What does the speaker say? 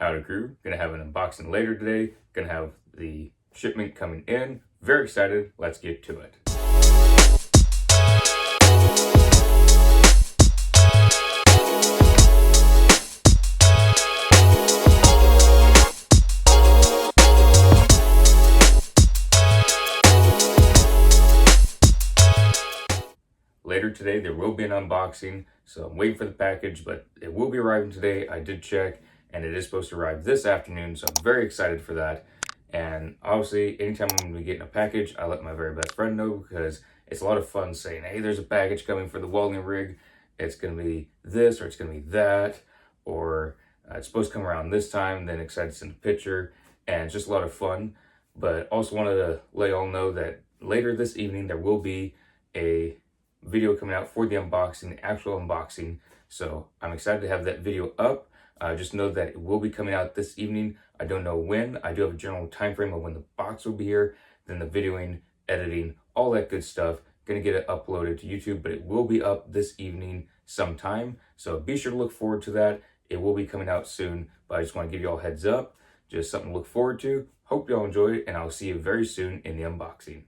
Howdy crew, gonna have an unboxing later today, gonna have the shipment coming in. Very excited, let's get to it. Later today, there will be an unboxing, so I'm waiting for the package, but it will be arriving today. I did check, and it is supposed to arrive this afternoon, so I'm very excited for that. And obviously, anytime I'm going to be getting a package, I let my very best friend know, because it's a lot of fun saying, hey, there's a package coming for the welding rig. It's going to be this, or it's going to be that, or it's supposed to come around this time, then excited to send a picture, and it's just a lot of fun. But also wanted to let y'all know that later this evening, there will be a video coming out for the unboxing, the actual unboxing. So I'm excited to have that video up. Just know that it will be coming out this evening. I don't know when. I do have a general time frame of when the box will be here, then the videoing, editing, all that good stuff. Gonna get it uploaded to YouTube, but it will be up this evening sometime. So be sure to look forward to that. It will be coming out soon, but I just want to give you all a heads up. Just something to look forward to. Hope y'all enjoy it, and I'll see you very soon in the unboxing.